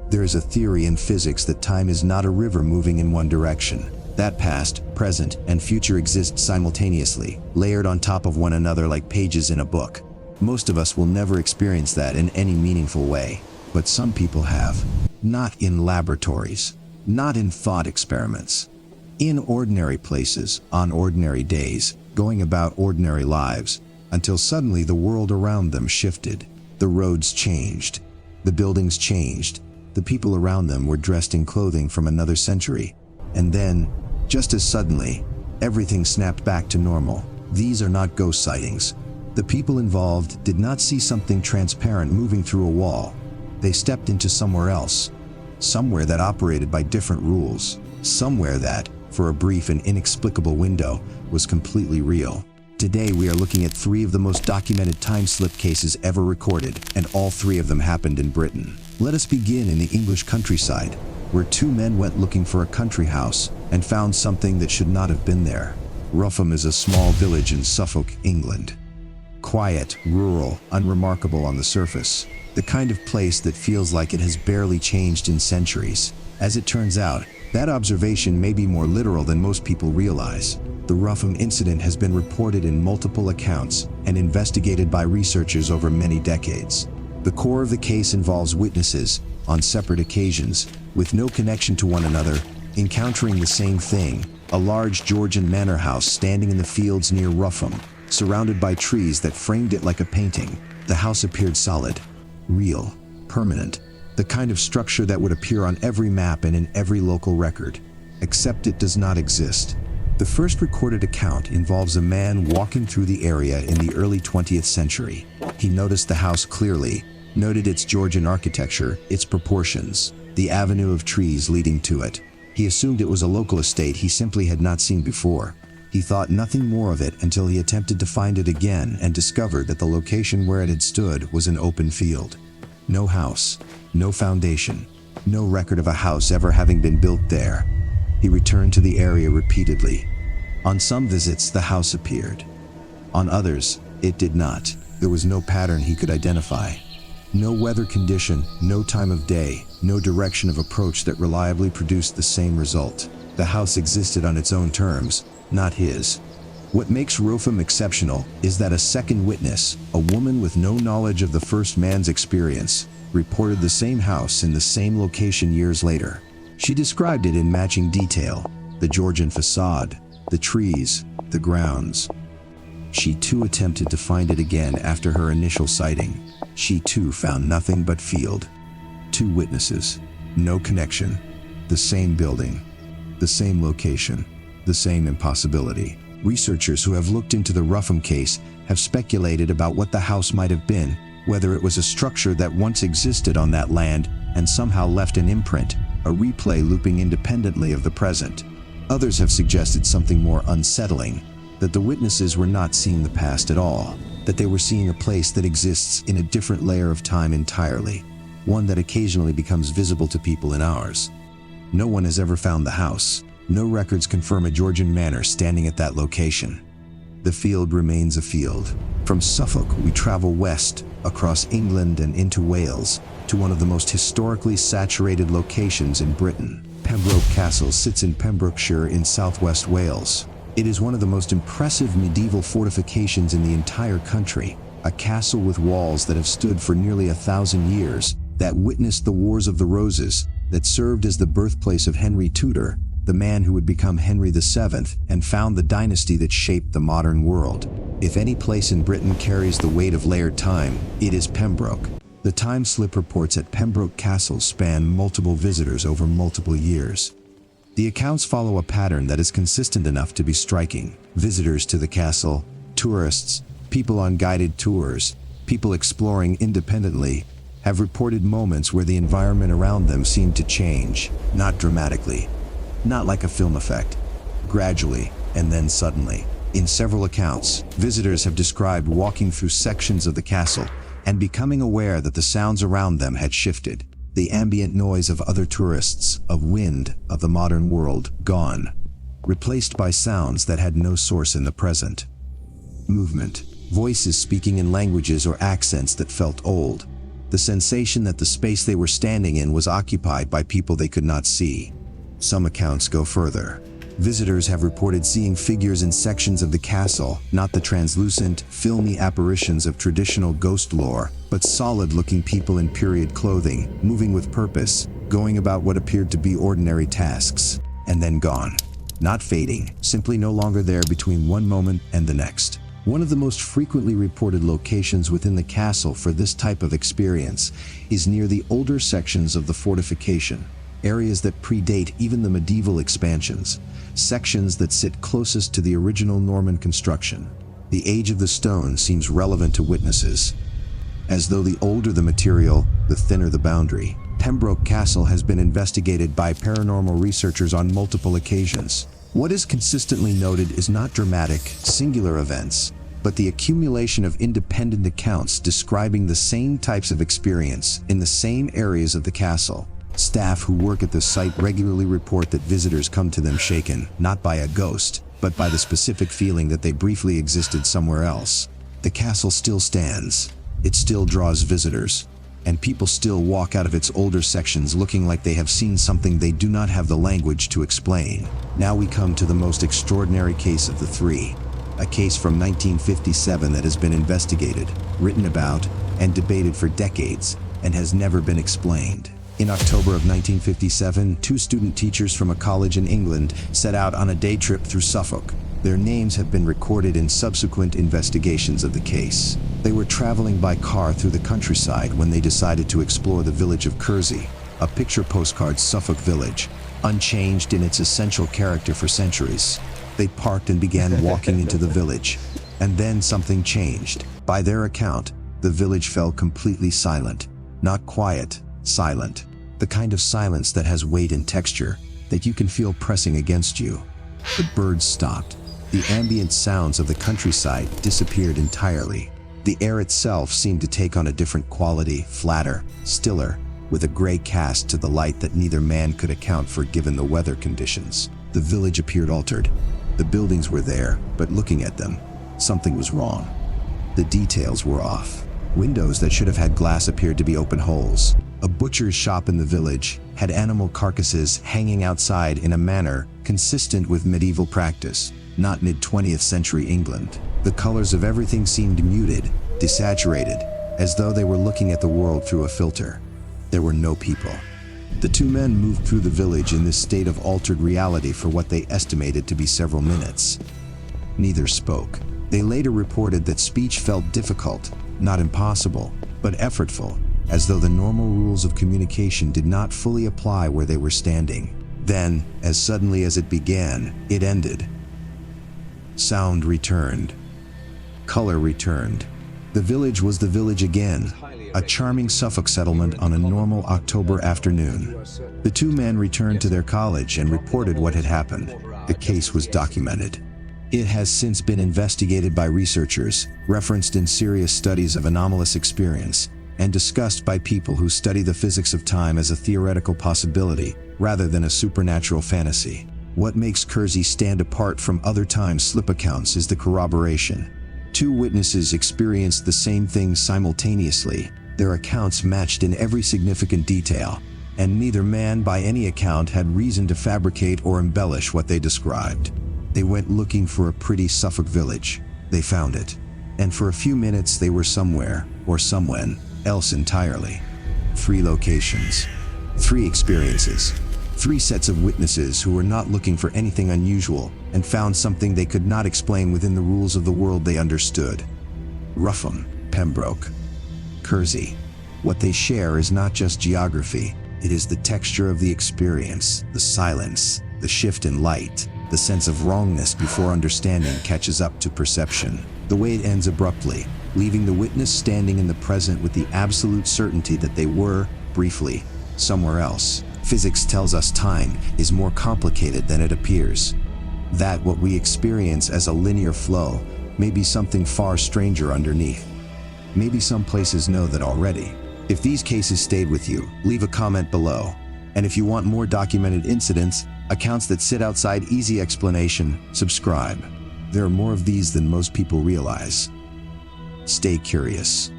There is a theory in physics that time is not a river moving in one direction. That past, present, and future exist simultaneously, layered on top of one another like pages in a book. Most of us will never experience that in any meaningful way, but some people have. Not in laboratories, not in thought experiments. In ordinary places, on ordinary days, going about ordinary lives, until suddenly the world around them shifted. The roads changed. The buildings changed. The people around them were dressed in clothing from another century. And then, just as suddenly, everything snapped back to normal. These are not ghost sightings. The people involved did not see something transparent moving through a wall. They stepped into somewhere else. Somewhere that operated by different rules. Somewhere that, for a brief and inexplicable window, was completely real. Today we are looking at 3 of the most documented time slip cases ever recorded, and all 3 of them happened in Britain. Let us begin in the English countryside, where 2 men went looking for a country house and found something that should not have been there. Rougham is a small village in Suffolk, England. Quiet, rural, unremarkable on the surface. The kind of place that feels like it has barely changed in centuries. As it turns out, that observation may be more literal than most people realize. The Rougham incident has been reported in multiple accounts and investigated by researchers over many decades. The core of the case involves witnesses, on separate occasions, with no connection to one another, encountering the same thing: a large Georgian manor house standing in the fields near Rougham, surrounded by trees that framed it like a painting. The house appeared solid, real, permanent, the kind of structure that would appear on every map and in every local record, except it does not exist. The first recorded account involves a man walking through the area in the early 20th century. He noticed the house clearly, noted its Georgian architecture, its proportions, the avenue of trees leading to it. He assumed it was a local estate he simply had not seen before. He thought nothing more of it until he attempted to find it again and discovered that the location where it had stood was an open field. No house, no foundation, no record of a house ever having been built there. He returned to the area repeatedly. On some visits, the house appeared. On others, it did not. There was no pattern he could identify. No weather condition, no time of day, no direction of approach that reliably produced the same result. The house existed on its own terms, not his. What makes Rougham exceptional is that a second witness, a woman with no knowledge of the first man's experience, reported the same house in the same location years later. She described it in matching detail: the Georgian facade, the trees, the grounds. She too attempted to find it again after her initial sighting. She too found nothing but field. 2 witnesses, no connection, the same building, the same location, the same impossibility. Researchers who have looked into the Rougham case have speculated about what the house might have been, whether it was a structure that once existed on that land and somehow left an imprint, a replay looping independently of the present. Others have suggested something more unsettling, that the witnesses were not seeing the past at all, that they were seeing a place that exists in a different layer of time entirely, one that occasionally becomes visible to people in ours. No one has ever found the house. No records confirm a Georgian manor standing at that location. The field remains a field. From Suffolk, we travel west, across England and into Wales, to one of the most historically saturated locations in Britain. Pembroke Castle sits in Pembrokeshire in southwest Wales. It is one of the most impressive medieval fortifications in the entire country, a castle with walls that have stood for nearly 1,000 years, that witnessed the Wars of the Roses, that served as the birthplace of Henry Tudor, the man who would become Henry VII and found the dynasty that shaped the modern world. If any place in Britain carries the weight of layered time, it is Pembroke. The time slip reports at Pembroke Castle span multiple visitors over multiple years. The accounts follow a pattern that is consistent enough to be striking. Visitors to the castle, tourists, people on guided tours, people exploring independently, have reported moments where the environment around them seemed to change, not dramatically, not like a film effect, gradually, and then suddenly. In several accounts, visitors have described walking through sections of the castle and becoming aware that the sounds around them had shifted. The ambient noise of other tourists, of wind, of the modern world, gone, replaced by sounds that had no source in the present. Movement, voices speaking in languages or accents that felt old, the sensation that the space they were standing in was occupied by people they could not see. Some accounts go further. Visitors have reported seeing figures in sections of the castle, not the translucent, filmy apparitions of traditional ghost lore, but solid-looking people in period clothing, moving with purpose, going about what appeared to be ordinary tasks, and then gone. Not fading, simply no longer there between one moment and the next. One of the most frequently reported locations within the castle for this type of experience is near the older sections of the fortification, areas that predate even the medieval expansions, sections that sit closest to the original Norman construction. The age of the stone seems relevant to witnesses. As though the older the material, the thinner the boundary. Pembroke Castle has been investigated by paranormal researchers on multiple occasions. What is consistently noted is not dramatic, singular events, but the accumulation of independent accounts describing the same types of experience in the same areas of the castle. Staff who work at the site regularly report that visitors come to them shaken, not by a ghost, but by the specific feeling that they briefly existed somewhere else. The castle still stands. It still draws visitors, and people still walk out of its older sections looking like they have seen something they do not have the language to explain. Now we come to the most extraordinary case of the three. A case from 1957 that has been investigated, written about, and debated for decades, and has never been explained. In October of 1957, two student teachers from a college in England set out on a day trip through Suffolk. Their names have been recorded in subsequent investigations of the case. They were traveling by car through the countryside when they decided to explore the village of Kersey, a picture postcard Suffolk village, unchanged in its essential character for centuries. They parked and began walking into the village, and then something changed. By their account, the village fell completely silent. Not quiet, silent. The kind of silence that has weight and texture, that you can feel pressing against you. The birds stopped. The ambient sounds of the countryside disappeared entirely. The air itself seemed to take on a different quality, flatter, stiller, with a gray cast to the light that neither man could account for given the weather conditions. The village appeared altered. The buildings were there, but looking at them, something was wrong. The details were off. Windows that should have had glass appeared to be open holes. A butcher's shop in the village had animal carcasses hanging outside in a manner consistent with medieval practice, not mid-20th century England. The colors of everything seemed muted, desaturated, as though they were looking at the world through a filter. There were no people. The two men moved through the village in this state of altered reality for what they estimated to be several minutes. Neither spoke. They later reported that speech felt difficult, not impossible, but effortful, as though the normal rules of communication did not fully apply where they were standing. Then, as suddenly as it began, it ended. Sound returned. Color returned. The village was the village again, a charming Suffolk settlement on a normal October afternoon. The two men returned to their college and reported what had happened. The case was documented. It has since been investigated by researchers, referenced in serious studies of anomalous experience, and discussed by people who study the physics of time as a theoretical possibility rather than a supernatural fantasy. What makes Kersey stand apart from other time slip accounts is the corroboration. Two witnesses experienced the same thing simultaneously. Their accounts matched in every significant detail, and neither man by any account had reason to fabricate or embellish what they described. They went looking for a pretty Suffolk village. They found it. And for a few minutes they were somewhere, or somewhen, else entirely. 3 locations. 3 experiences. 3 sets of witnesses who were not looking for anything unusual and found something they could not explain within the rules of the world they understood. Rougham, Pembroke, Kersey. What they share is not just geography, it is the texture of the experience, the silence, the shift in light, the sense of wrongness before understanding catches up to perception. The way it ends abruptly, leaving the witness standing in the present with the absolute certainty that they were, briefly, somewhere else. Physics tells us time is more complicated than it appears. That what we experience as a linear flow may be something far stranger underneath. Maybe some places know that already. If these cases stayed with you, leave a comment below. And if you want more documented incidents, accounts that sit outside easy explanation, subscribe. There are more of these than most people realize. Stay curious.